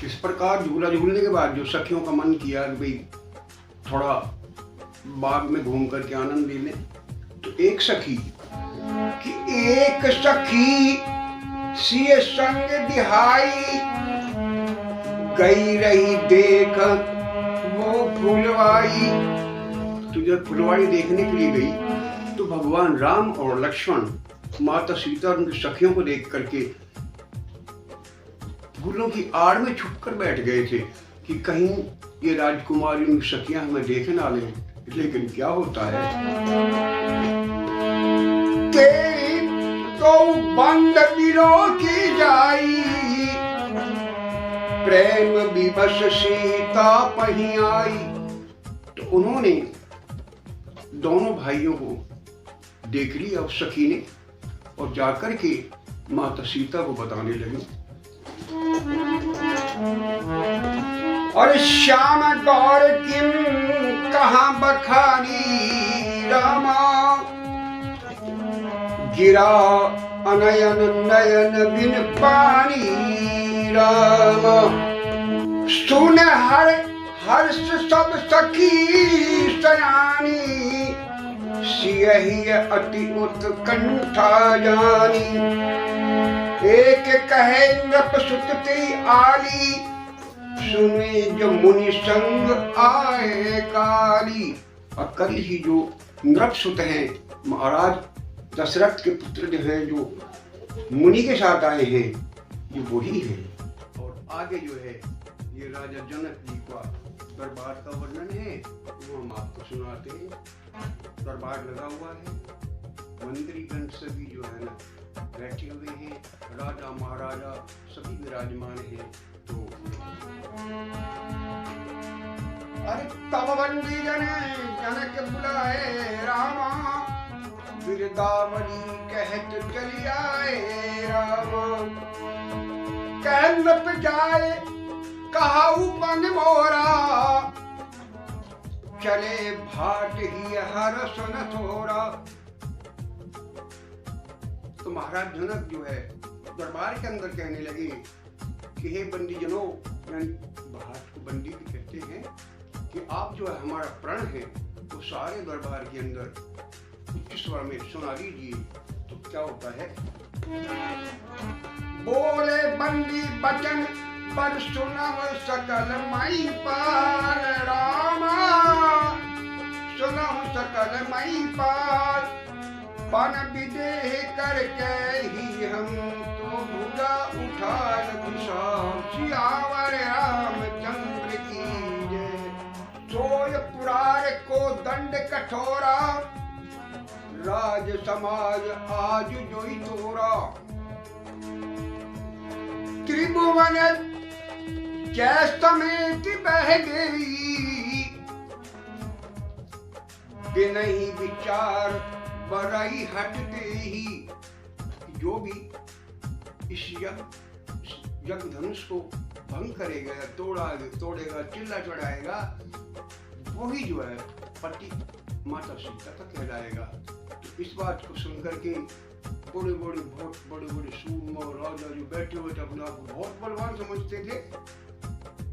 इस प्रकार झूला झूलने के बाद जो सखियों का मन किया कि भाई थोड़ा बाग में घूम करके आनंद ले लें, तो एक सखी सिय संग बिहाई, गई रही देख वो फुलवाई। तो जब फुलवाड़ी देखने के लिए गई तो भगवान राम और लक्ष्मण, माता सीता और उनकी सखियों को देख करके फूलों की आड़ में छुपकर बैठ गए थे कि कहीं ये राजकुमारी उनकी सखियां हमें देखे ना लें। लेकिन क्या होता है, तो बंद बिलो की जाई, प्रेम विवश सीता पही आई। तो उन्होंने दोनों भाइयों को देख लिया उस सखी ने, और जाकर के माता सीता को बताने लगी, और श्याम गौर किम कहाँ बखानी रामा, गिरा अनयन नयन बिन पानी रामा। सुन हर्ष सब सखी सयानी, सियहि अति उत्कंठा जानी। एक कहे नृप सुत तेरी आली, सुने जो मुनि संग आए काली। और कल ही जो नृपसुत हैं, महाराज दशरथ के पुत्र जो हैं, जो मुनि के साथ आए हैं, ये वही है। और आगे जो है ये राजा जनक जी का दरबार का वर्णन है, वो हम आपको सुनाते हैं। दरबार लगा हुआ है, मंत्रीगण सभी जो है ना बैठे हुए हैं, राजा महाराजा सभी विराजमान हैं। तो अरे तब बंदी जनक बुलाए रामा, बिरदावली कहत चली आए रामा। कहत जाए कहाऊ मन मोरा, चले भाट ही हरस न थोरा। तो महाराज जनक जो है दरबार के अंदर कहने लगे कि हे बंदी जनों, भाट को बंदी भी कहते हैं, कि आप जो है हमारा प्रण है वो सारे दरबार के अंदर उच्च स्वर में सुना दीजिए। तो क्या होता है, बोले बंदी बचन पर सुनव सकल मई पाल रामा, सुनव सकल मई पाल। पन विदेह करके ही हम तो भुजा उठाल विशाल, सियावर रामचंद्र की जय। सोय पुरार को दंड कठोरा, राज समाज आज जोई तोरा। त्रिभुवन जय समेत बह गई, बिनहि विचार बरई हटते ही। जो भी इस यज्ञ धनुष को भंग करेगा, तोड़ेगा, चिल्ला चढ़ाएगा, वही जो है पति माता सीता का कहलाएगा। तो इस बात को सुनकर के बड़े बड़े सूरमा राजा जो बैठे हुए थे, अपने आप को बहुत बलवान समझते थे,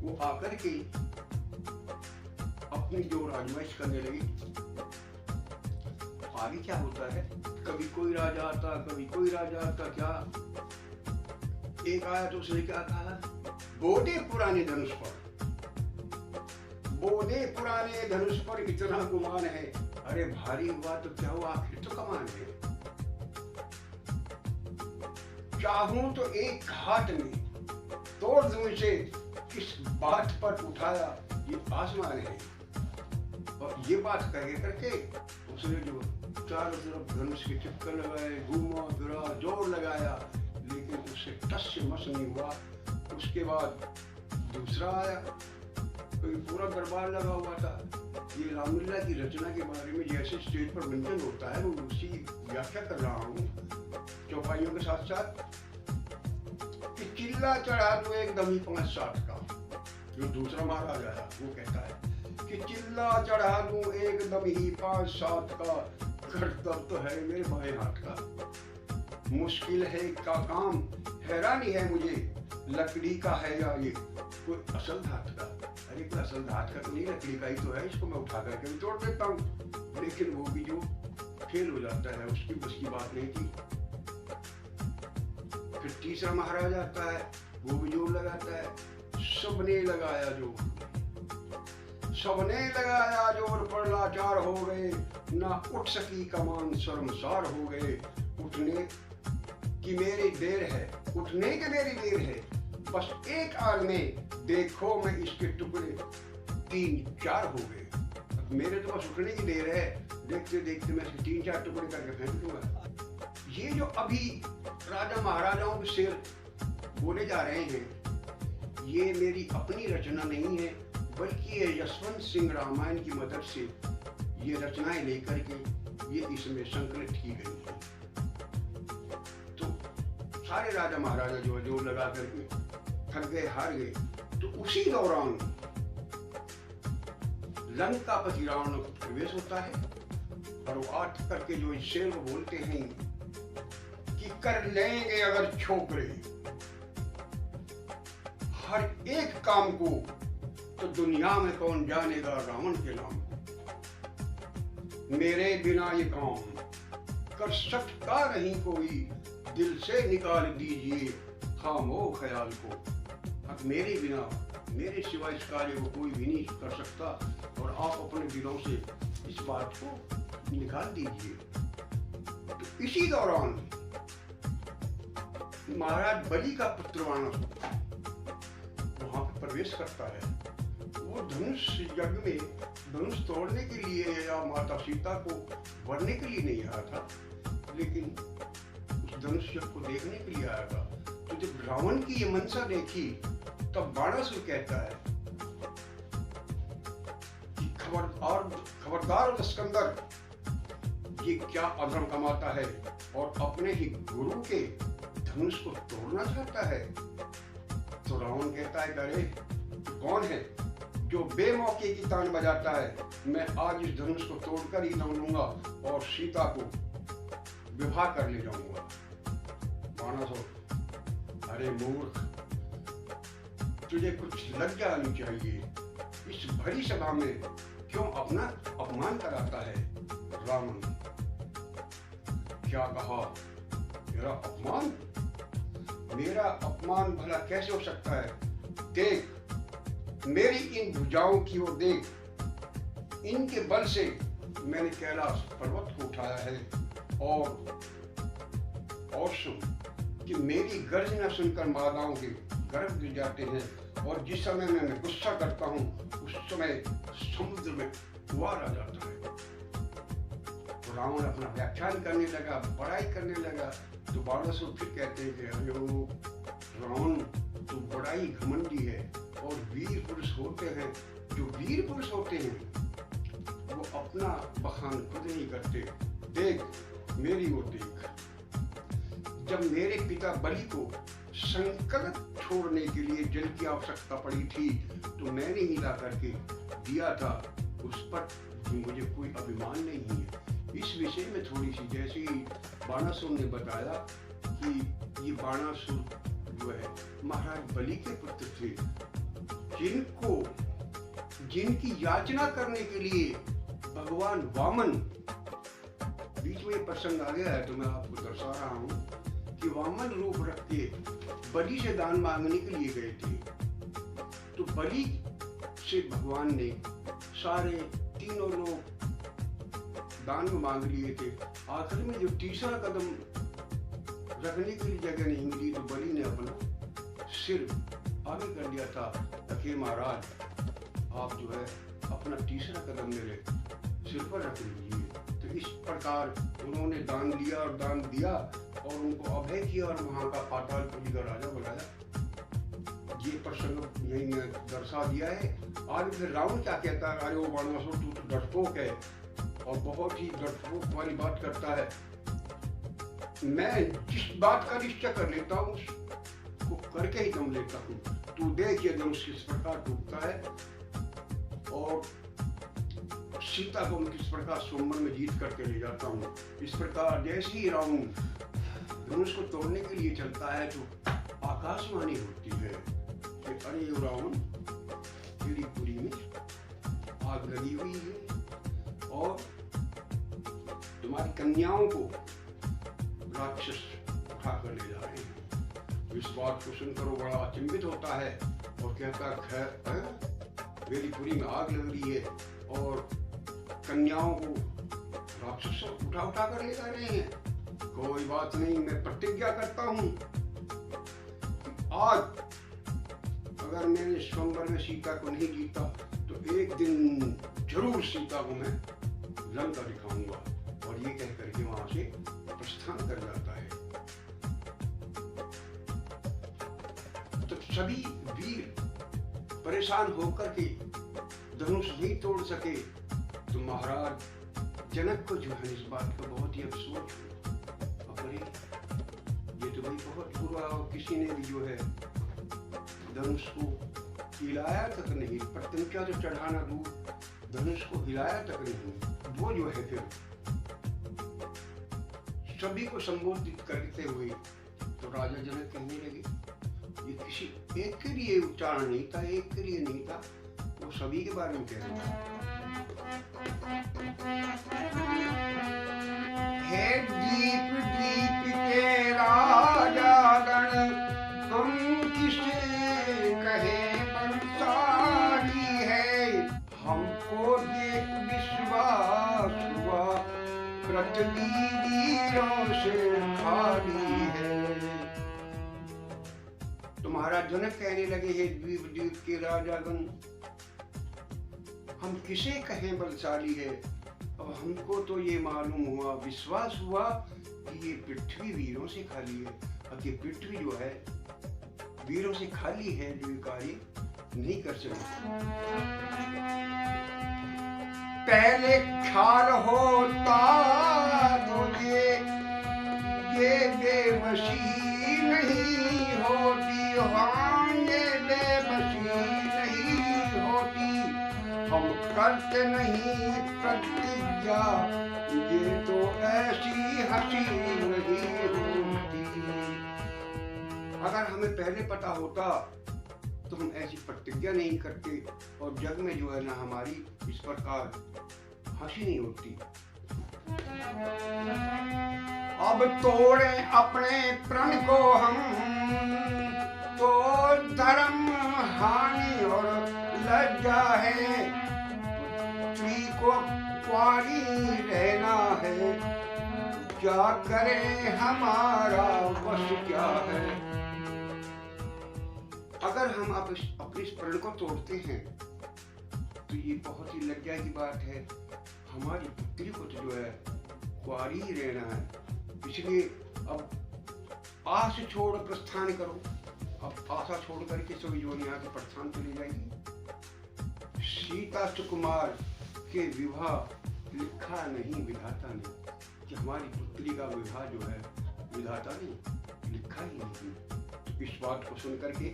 वो आकर के अपनी जो राजमहल करने लगी। आगे क्या होता है, कभी कोई राजा आता, कभी कोई राजा आता। क्या एक आया तो उसने क्या कहा, बोधे पुराने धनुष पर, बोधे पुराने धनुष पर इतना गुमान है। अरे भारी हुआ तो क्या हुआ, आखिर तो कमान है। चाहूं तो एक घाट में तोड़ दूं इसे, किस बात पर उठाया ये आसमान है। और ये बात कह करके उसने जो चारों तरफ धनुष के चक्कर लगाए, घूमा फिरा, जोर लगाया, लेकिन उससे टस से मस नहीं हुआ। उसके बाद दूसरा आया, कोई पूरा दरबार लगा हुआ था। ये रामलीला की रचना के बारे में जैसे स्टेज पर मेंशन होता है, वो उसी व्याख्या कर रहा हूँ चौपाइयों के साथ साथ। कि चिल्ला चढ़ा दो एकदम ही 5-7 का, जो दूसरा महाराज आया वो कहता है कि चिल्ला चढ़ा दूं एकदम ही 5-7 का, कर्तव्य तो है मेरे बाएं हाथ का। मुश्किल है का काम, हैरानी है मुझे, लकड़ी का है या ये कोई असल धात का, अरे कोई असल धात का तो नहीं, लकड़ी का ही तो है, इसको मैं उठा करके भी तोड़ देता हूँ। लेकिन वो भी जो फेल हो जाता है, उसकी बस की बात नहीं थी। फिर तीसरा महाराज आता है, वो भी जोर लगाता है, सबने लगाया जोर, सबने लगाया जोर, पर लाचार हो गए, ना उठ सकी कमान, शर्मसार हो गए। उठने की मेरी देर है, उठने की मेरी देर है, बस एक आग में देखो मैं इसके टुकड़े 3-4 हो गए। मेरे तो बस उठने की देर है, देखते देखते मैं इसके 3-4 टुकड़े करके फेंक दूंगा। ये जो अभी राजा महाराजाओं के शेर बोले जा रहे हैं, ये मेरी अपनी रचना नहीं है, बल्कि ये यशवंत सिंह रामायण की मदद से ये रचनाएं लेकर के ये इसमें संकलित की गई है। तो सारे राजा महाराजा जो है जोर लगा करके थक गए, हार गए। तो उसी दौरान लंकापति रावण का प्रवेश होता है और वो आठ करके जो इस शेर को बोलते हैं कि कर लेंगे अगर छोकरे हर एक काम को, तो दुनिया में कौन जानेगा रावण के नाम को। मेरे बिना ये काम कर सकता नहीं कोई, दिल से निकाल दीजिए खामो ख्याल को। अब मेरे बिना, मेरे सिवा इस कार्य को कोई भी नहीं कर सकता, और आप अपने दिलों से इस बात को निकाल दीजिए। तो इसी दौरान महाराज बलि का पुत्र बाणासुर वहां पर प्रवेश करता है। वो धनुष यज्ञ में धनुष तोड़ने के लिए या माता सीता को वरने के लिए नहीं आया था, लेकिन उस धनुष यज्ञ को देखने के लिए आया था। तो जब रावण की ये मंशा देखी, तब बाणासुर कहता है कि खबरदार दस्कंदर, ये क्या अधर्म कमाता है और अपने ही गुरु के धनुष को तोड़ना चाहता है। तो रावण कहता है, अरे कौन है जो बेमौके की तान बजाता है, मैं आज इस धनुष को तोड़कर ही लूंगा और सीता को विवाह कर ले जाऊंगा। बाणासुर, अरे मूर्ख, तुझे कुछ लज्जा आनी चाहिए, इस भरी सभा में क्यों अपना अपमान कराता है। रावण, क्या कहा, मेरा अपमान? मेरा अपमान भला कैसे हो सकता है? देख मेरी इन भुजाओं की ओर देख, इनके बल से मैंने कैलाश पर्वत को उठाया है। और सुन कि मेरी गर्जना सुनकर मादाओं के गर्भ गिर जाते हैं, और जिस समय मैं गुस्सा करता हूँ उस समय समुद्र में जुआर आ जाता है। तो रावण अपना व्याख्यान करने लगा, बड़ाई करने लगा। तो बाणासुर फिर कहते हैं कि अरे रावण, तू बड़ा ही घमंडी है, और वीर पुरुष होते हैं, जो वीर पुरुष होते हैं वो अपना बखान खुद नहीं करते। देख मेरी ओर देख, जब मेरे पिता बलि को संकल्प छोड़ने के लिए जल की आवश्यकता पड़ी थी, तो मैंने ही ला करके दिया था, उस पर मुझे कोई अभिमान नहीं है। इस विषय में थोड़ी सी, जैसे ही बाणासुर ने बताया कि ये बाणासुर जो है महाराज बलि के पुत्र थे, जिनकी याचना करने के लिए भगवान वामन, बीच में प्रसंग आ गया है तो मैं आपको दर्शा रहा हूँ कि वामन रूप रख के बलि से दान मांगने के लिए गए थे। तो बलि से भगवान ने सारे तीनों लोग दान में मांग लिए थे। आखिर में जो तीसरा कदम रखने के लिए जगह नहीं मिली, तो बलि ने अपना सिर आगे कर दिया था, कि महाराज आप जो है अपना तीसरा कदम मेरे सिर पर रख लीजिए। तो इस प्रकार उन्होंने दान लिया और दान दिया और उनको अभय किया और वहां का पातालपुरी का राजा बनाया। ये प्रसंग यही दर्शा दिया है। आज फिर रावण क्या कहता है, अरे वो बाणासुर तू तो डरपोक है और बहुत ही डरपोक वाली बात करता है। मैं जिस बात का निश्चय कर लेता हूँ उसको करके ही दम लेता हूँ। तू देख ये धनुष किस प्रकार टूटता है और सीता को मैं किस प्रकार स्वयंवर में जीत करके ले जाता हूँ। इस प्रकार जैसे ही रावण धनुष को तोड़ने के लिए चलता है तो आकाशवाणी होती है कि अरे ये रावण, तेरी पुरी में आग लगी हुई है और तुम्हारी कन्याओं को राक्षस उठा कर ले जा रहे हैं। इस बात को सुनकर वो बड़ा अचंभित होता है और कहता है, खैर मेरी पुरी में आग लग रही है और कन्याओं को राक्षस उठा कर ले जा रहे हैं। कोई बात नहीं, मैं प्रतिज्ञा करता हूं कि आज अगर मैंने स्वयंवर में सीता को नहीं जीता तो एक दिन जरूर सीता को मैं लंका दिखाऊंगा। और ये कह करके वहां से प्रस्थान कर जाता है। तो सभी वीर परेशान होकर के धनुष नहीं तोड़ सके तो महाराज जनक को जो है इस बात का बहुत ही अफसोस हुआ। अरे ये तो भाई बहुत बुरा, और किसी ने भी जो है धनुष को हिलाया तक नहीं, प्रतिज्ञा तो चढ़ाना दूर, धनुष को हिलाया तक नहीं। वो जो है फिर सभी को संबोधित करते हुए तो राजा जनक कहने लगे, ये किसी एक के लिए उच्चारण नहीं था, एक के लिए नहीं था, वो सभी के बारे में कह रहा था। हे दीप दीप के राजागण, हम किसे कहे बलशाली है, हमको देख विश्वास हुआ पृथ्वी वीरों से खाली है। तो महाराज जनक कहने लगे, हे द्वीप द्वीप के राजागण, हम किसे कहें बलशाली है। अब हमको तो ये मालूम हुआ, विश्वास हुआ कि ये पृथ्वी वीरों से खाली है। अब ये पृथ्वी जो है वीरों से खाली है, जो कार्य नहीं कर सकते। पहले ख्याल होता तो ये बेबसी नहीं होती, हाँ ये बेबसी नहीं होती, हम करते नहीं प्रतिज्ञा, ये तो ऐसी हंसी नहीं होती। अगर हमें पहले पता होता तो हम ऐसी प्रतिज्ञा नहीं करते और जग में जो है ना हमारी इस प्रकार हंसी नहीं होती। अब तोड़े अपने प्रण को हम तो धर्म हानि और लज्जा है, पृथ्वी को कुंवारी रहना है, क्या करे हमारा वश क्या है। अगर हम अपने इस प्रण को तोड़ते हैं तो ये बहुत ही लज्जा की बात है। हमारी पुत्री को तो जो है कुंवारी ही रहना है, इसलिए अब आस छोड़ प्रस्थान करो। अब आशा छोड़ करके सभी जो यहाँ के प्रस्थान चली जाएगी। सीता सुकुमार के विवाह लिखा नहीं विधाता ने, कि हमारी पुत्री का विवाह जो है विधाता ने लिखा ही नहीं। तो इस बात को सुनकर के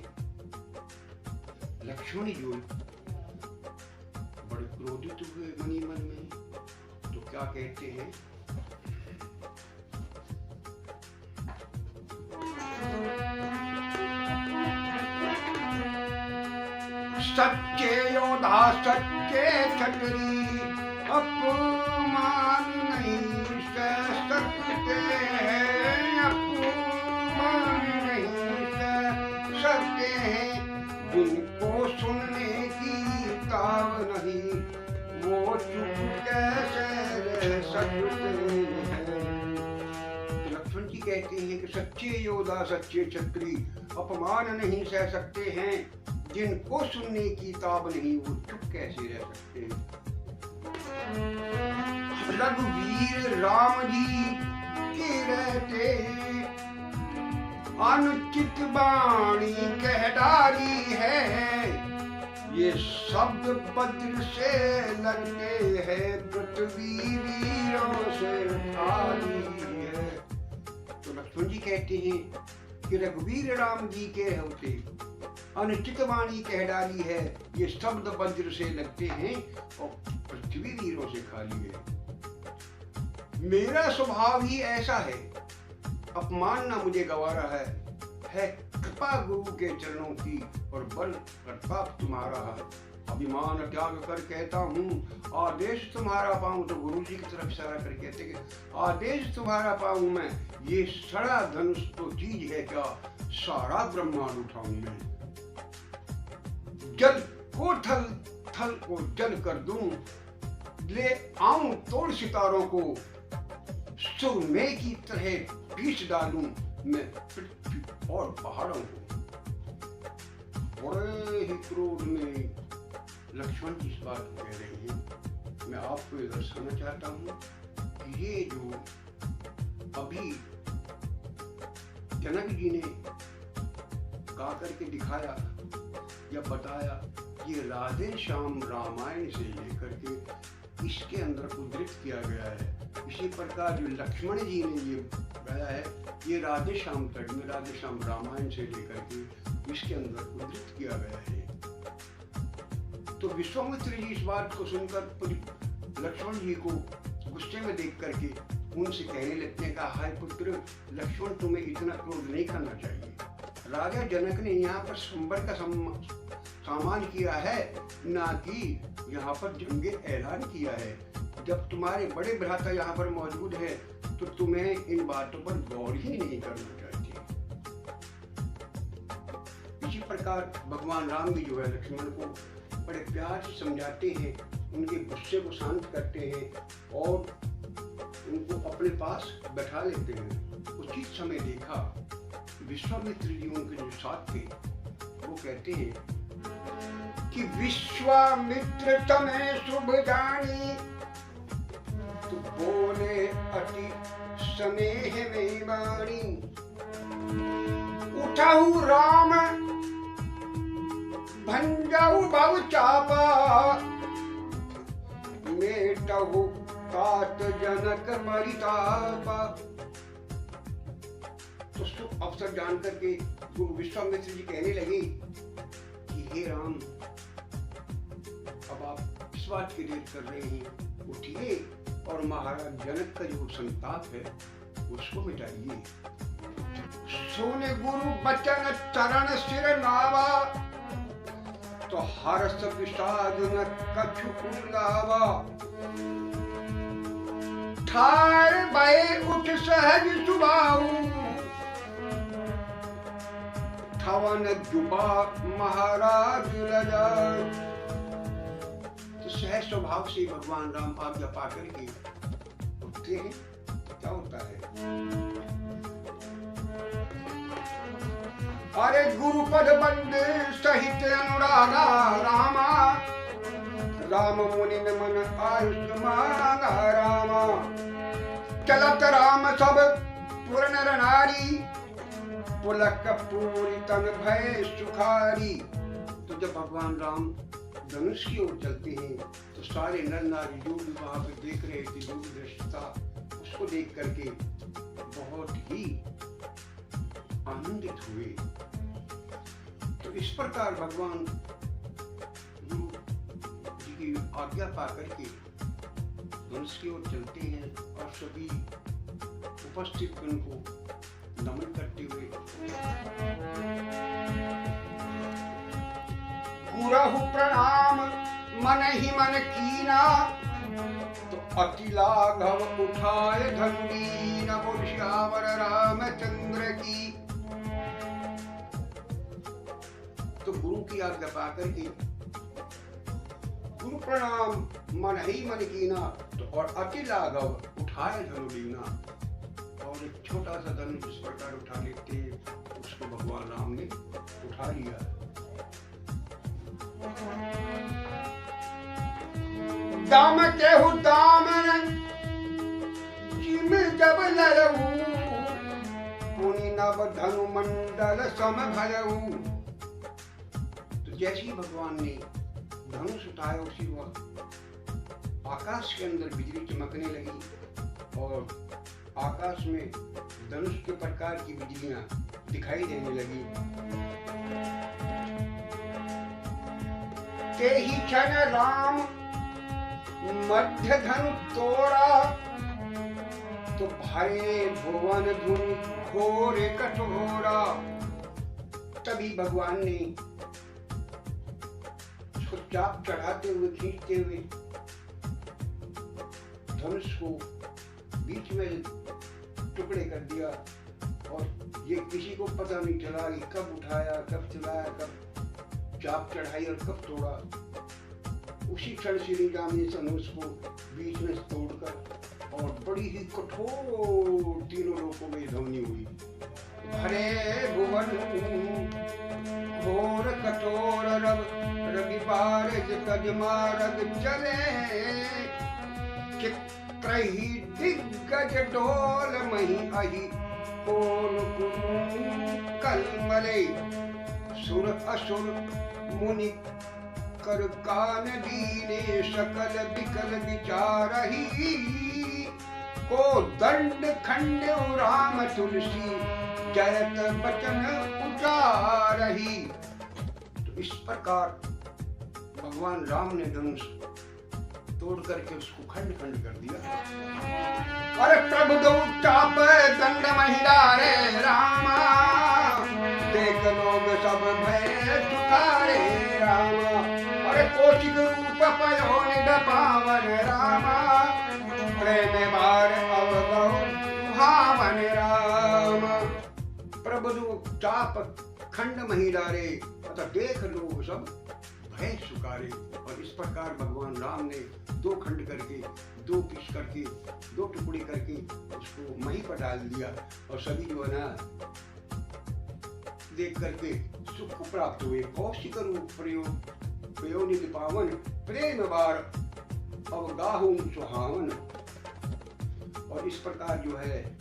लक्ष्मण जो बड़े क्रोधित हुए मनी मन में। तो क्या कहते हैं, सच्चे योद्धा सच्चे क्षत्रिय अपमान नहीं सह सकते हैं, अपमान नहीं सह सकते हैं, जिनको सुनने की ताब नहीं वो चुप कैसे रह सकते हैं। लक्ष्मण जी कहते हैं कि सच्चे योद्धा सच्चे क्षत्रिय अपमान नहीं सह सकते हैं, जिनको सुनने की ताब नहीं वो चुप कैसे रह सकते हैं। रघुवीर राम जी के रहते अनुचित वाणी कह डाली है, ये शब्द वज्र से लगते हैं, पृथ्वी वीरों से खाली है। तो लक्ष्मण जी कहते हैं कि रघुवीर राम जी के होते अनुचित वाणी कह डाली है, ये शब्द वज्र से लगते हैं और पृथ्वी वीरों से खाली है। मेरा स्वभाव ही ऐसा है, अपमानना मुझे गवारा है कृपा गुरु के चरणों की और बल प्रताप तुम्हारा है। अभिमान त्याग कर कहता हूँ आदेश तुम्हारा पाऊं। तो गुरु जी की तरफ इशारा कर कहते कि आदेश तुम्हारा पाऊं मैं, ये सड़ा धनुष तो चीज है क्या, सारा ब्रह्मांड उठाऊं मैं। जल को थल, थल को जल कर दूं, ले आऊं तोड़ सितारों को, सुरमे की तरह पीस डालूं मैं पृथ्वी और पहाड़ों को। बड़े ही क्रोध में लक्ष्मण जी इस बात को कह रहे हैं। मैं आपको ये दर्शाना चाहता हूँ कि ये जो अभी जनक जी ने गा करके दिखाया या बताया, ये राधे श्याम रामायण से लेकर के इसके अंदर उद्धृत किया गया है। इसी प्रकार जो लक्ष्मण जी ने ये गाया है, ये राधे श्याम तट में राधे श्याम रामायण से लेकर के इसके अंदर उद्धृत किया गया है। तो विश्वामित्र जी इस बात को सुनकर लक्ष्मण जी को गुस्से में देख करके उनसे कहने लगते हैं, कहा हाय पुत्र लक्ष्मण, तुम्हें इतना क्रोध नहीं करना चाहिए। राजा जनक ने यहाँ पर संबर का सामान किया है, ना कि यहाँ पर जंगे ऐलान किया है। जब तुम्हारे बड़े भ्राता यहाँ पर मौजूद है तो तुम्हें इन बातों पर गौर ही नहीं करना चाहिए। इसी प्रकार भगवान राम भी जो है लक्ष्मण को बड़े प्यार से समझाते हैं, उनके गुस्से को शांत करते हैं और उनको अपने पास बैठा लेते हैं। उचित समय देखा, विश्वामित्र जी उनके जो साथ थे वो कहते हैं कि विश्वामित्र तमें शुभ जानी, तो बोले अति स्नेह में वाणी। उठाऊ राम भंजाऊ भव चापा, मेटहु तात जनक परितापा। तो शुभ अवसर जान करके गुरु विश्वामित्र जी कहने लगे कि हे राम, अब आप इस बात की देर कर रहे हैं, उठिए और महाराज जनक का जो संताप है उसको मिटाइए। सोने गुरु बचन चरण सिर नावा, तो हर्ष विषाद न कछु कुलावा। ठार भय उठ सहज सुबाऊ, ठवन जुबा महाराज लजाए। तो सहज स्वभाव से भगवान राम आज्ञा पा करके उठते हैं। क्या होता है? अरे गुरुपद बंदे सहित अनुरागा रामा, राम मुनि में मन आयुष मांगा रामा। चलत राम सब पुर नर नारी, पुलक पूरी तन भय सुखारी। तो जब भगवान राम धनुष की ओर चलते हैं तो सारे नर नारी जो भी वहां पे देख रहे थे, जो भी दृश्य था उसको देख करके बहुत ही आनंदित हुए। तो इस प्रकार भगवान गुरु जी की आज्ञा पा करके धनुष की ओर चलते हैं और सभी उपस्थित उनको नमन करते हुए गुरहु प्रणाम मन ही मन कीना, तो अति लाघव उठाए धनुदीन। बोल श्यावर रामचंद्र की। तो गुरु की आज्ञा पा करके गुरु प्रणाम मन ही मन कीना, तो और अति लाघव उठाए धनुदीना। और एक छोटा सा धनुष इस प्रकार उठा लेते उसको भगवान राम ने उठा लिया। दाम केहु दामन जिम जब लड़ऊ, पुनि नव धनु मंडल सम भयऊ। तो जैसे ही भगवान ने धनुष उठाया उसी वक्त आकाश के अंदर बिजली चमकने लगी और आकाश में धनुष के प्रकार की बिजलियां दिखाई देने लगी। ते ही क्षण राम मध्य धनु तोड़ा, तो भरे भुवन धुन घोर कठोरा। तभी भगवान ने उसको चाप चढ़ाते हुए खींचते हुए धनुष को बीच में टुकड़े कर दिया और ये किसी को पता नहीं चला कि कब उठाया, कब चलाया, कब चाप चढ़ाई और कब तोड़ा। उसी क्षण श्री राम ने धनुष को बीच में तोड़कर और बड़ी ही कठोर तीनों लोगों में ध्वनि हुई। भरे भुवन घोर कठोर रव रवि बारज तज मारग चले, चित्रहि दिग्गज डोल मही अहि कोन कलमले, सुर असुर मुनि कर कान दीने सकल विकल विचारहि, को दंड खंड राम तुलसी जयत बचन उचारहि। तो इस प्रकार भगवान राम ने धनुष तोड़ करके उसको खंड खंड कर दिया। अरे प्रभु दो चाप दंड महिला रे रामा, देख लोग सब भय चुकारे रामा। अरे कौशिक रूप पयो निध पावन रामा, प्रेम बार अवगौ सुहावन रामा। प्रभु दो चाप खंड महिला रे, अतः देख लोग सब भय चुकारे। और इस प्रकार भगवान राम ने दो खंड करके, दो पीस करके, दो टुकड़े करके उसको मही पर डाल दिया और सभी जो है ना देख करके सुख प्राप्त हुए। कौशिक रूप प्रयोनित पावन, प्रेम बार अवगाहु सुहावन। और इस प्रकार जो है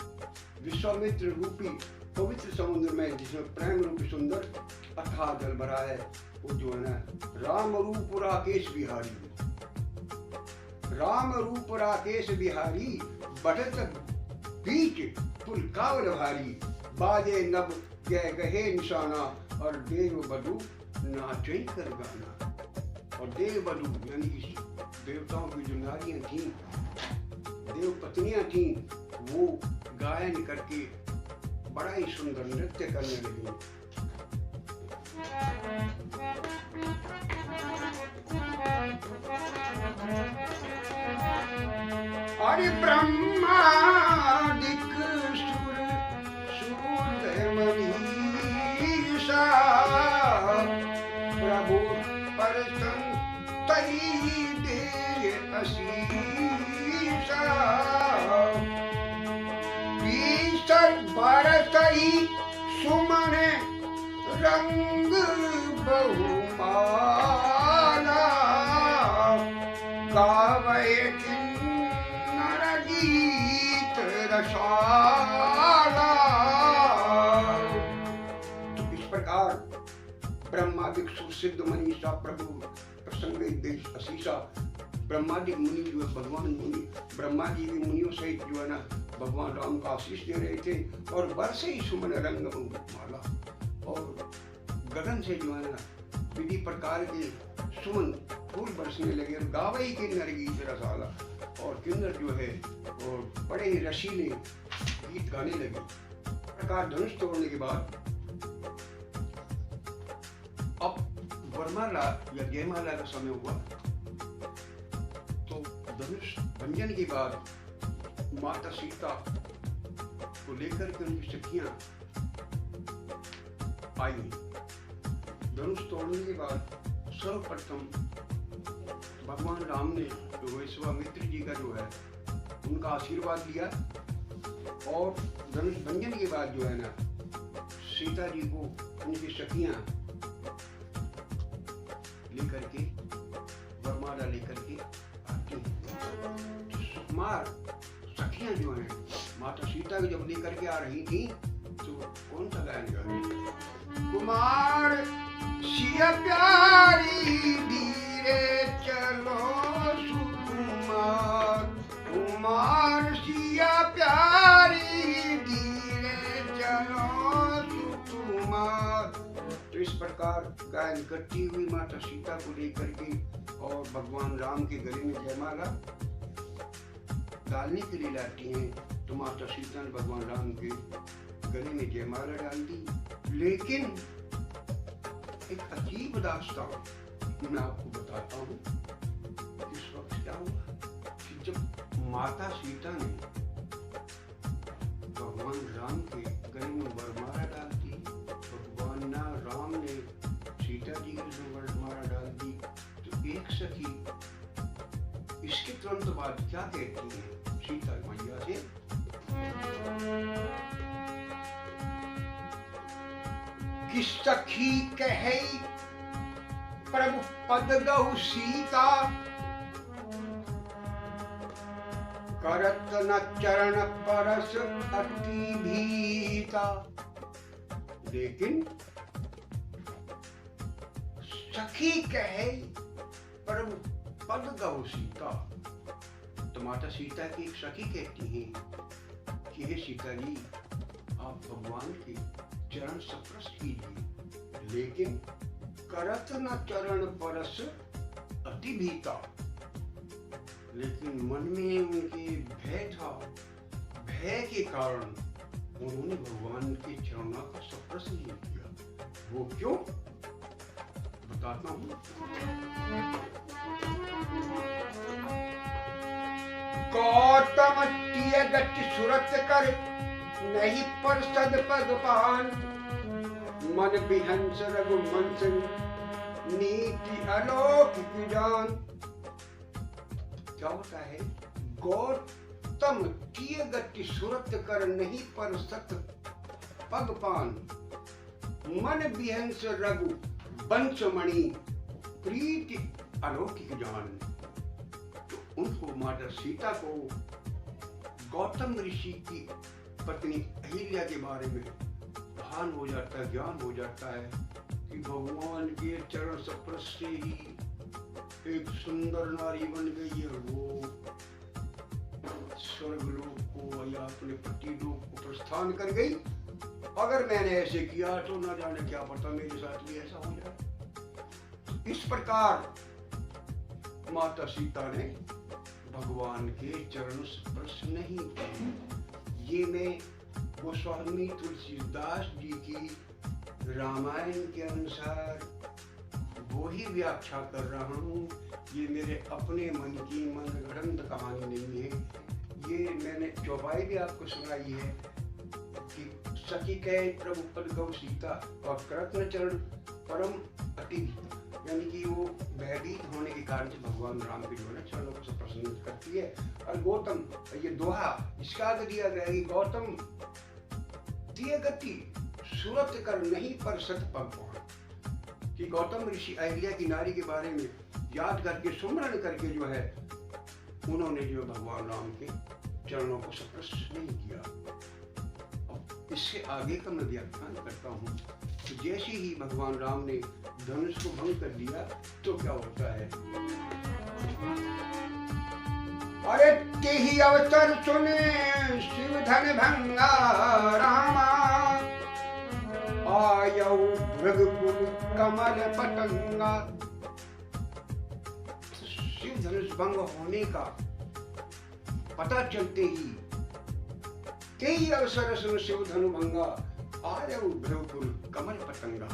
विश्वामित्र रूपी पवित्र समुद्र में, जिसमें प्रेम रूपी सुंदर अथाह जल भरा है, वो जो है ना राम रूप राकेश बिहारी, राम रूप राकेश बिहारी, बढ़त बीच पुलकावल भारी, बाजे नभ जय गहे निशाना, और देव बधु नाचे कर गाना। और देव बधु यानी कि देवताओं की जो नारियां थीं, देव पत्नियां थीं, वो गायन करके बड़ा ही सुंदर नृत्य करने लगी। अरे ब्रह्मादिक सुर सुर मनीषा, प्रभु परसन तरी दे असीसा, बीसर बरसई सुमन रंग बहुमाला, गावे किन्नर गीत रसाला। तो इस प्रकार ब्रह्मादिक सुसिद्ध मनीषा, प्रभु प्रसंग देश असीसा, ब्रह्मादिक मुनि जो है, भगवान मुनि ब्रह्मा जी भी मुनियों सहित जो है ना भगवान राम का आशीष दे रहे थे। और बरसे ही सुमन रंग माला, और गगन से जो है ना विधि प्रकार के सुमन फूल बरसने लगे। और गावई किन्नर गीत रसाला, और किन्नर जो है वो बड़े ही रसीले गीत गाने लगे। प्रकार धनुष तोड़ने के बाद अब वरमाला या जयमाला का समय हुआ। तो धनुष भंजन के बाद माता सीता को लेकर के उनकी सखियां आई। धनुष तोड़ने के बाद सर्वप्रथम भगवान राम ने जो विश्वामित्र जी का जो है उनका आशीर्वाद लिया, और धनुष भंजन के बाद जो है ना सीता जी को उनकी सखियां लेकर के वरमाला लेकर के आती हैं। तो सुकुमार सखियां जो हैं माता सीता को जब लेकर के आ रही थी, तो कौन सा गायन गा रही? कुमार सिया प्यारी धीरे चलो सुकुमार, कुमार सिया प्यारी धीरे चलो सुकुमार। तो इस प्रकार गायन करती हुई माता सीता को लेकर के और भगवान राम के गले में जयमाला डालने के लिए लाती हैं। तो माता सीता ने भगवान राम के गले में जयमाला डाल दी, लेकिन एक अजीब दास्तान मैं आपको बताता हूँ। इस वक्त क्या हुआ कि जब माता सीता ने भगवान राम के गले में वरमाला डाल दी, भगवान राम ने सीता जी के में वरमाला डाल दी, तो एक सखी इसके तुरंत बाद क्या कहती है सीता मैया से, कि सखी कहे प्रभु पद गहु सीता, करत न चरण परस अति भीता। लेकिन सखी कहे प्रभु पद गहु सीता, तो माता सीता की एक सखी कहती है कि हे सीता जी, आप भगवान के चरण स्पर्श कीजिए, लेकिन करत न चरण परस अति भीता। लेकिन मन में उनके भय था, भय के कारण उन्होंने भगवान के चरणों का स्पर्श नहीं किया। वो क्यों, बताता हूं। गौतम गति सुरत कर नहीं परसद पगपान, मन बिहंस रघुवंश नीति अलौकिक जान। क्या होता है, गौतम किए गति सुरत कर नहीं परसत पगपान, मन बिहंस रघु वंशमणि प्रीति अलौकिक जान। तो उनको माता सीता को गौतम ऋषि की पत्नी अहिल्या के बारे में भान हो जाता है, ज्ञान हो जाता है कि भगवान के चरण स्पर्श से ही एक सुंदर नारी बन गई है। वो स्वर्गलोक को या अपने पति लोक को प्रस्थान कर गई। अगर मैंने ऐसे किया तो न जाने क्या पता मेरे साथ भी ऐसा हो जाए। इस प्रकार माता सीता ने भगवान के चरण स्पर्श नहीं किए। ये मैं गोस्वामी तुलसीदास जी की रामायण के अनुसार वो ही व्याख्या कर रहा हूँ। ये मेरे अपने मन की मनगढ़ंत कहानी नहीं है। ये मैंने चौपाई भी आपको सुनाई है कि सखी कहे प्रभु पद गौ सीता और कृष्ण चरण परम अति, यानी कि वो भयभीत होने के कारण से भगवान राम के जो है चरणों को प्रसन्न करती है। और गौतम, ये दोहा इसका आगे दिया गया कि गौतम दिए गति सूरत कर नहीं पर सत पग, कि गौतम ऋषि अहिल्या की नारी के बारे में याद करके सुमरण करके जो है उन्होंने जो भगवान राम के चरणों को स्पर्श नहीं किया। अब इससे आगे का मैं व्याख्यान करता हूँ। तो जैसे ही भगवान राम ने धनुष को भंग कर दिया तो क्या होता है, अरे ते ही अवसर सुने शिव धन भंगा रामा, आयौ भृगुकुल कमल पतंगा। शिव धनुष भंग होने का पता चलते ही ते ही अवसर सुन शिव धनु भंगा, आयौ भृगुकुल कमल पतंगा।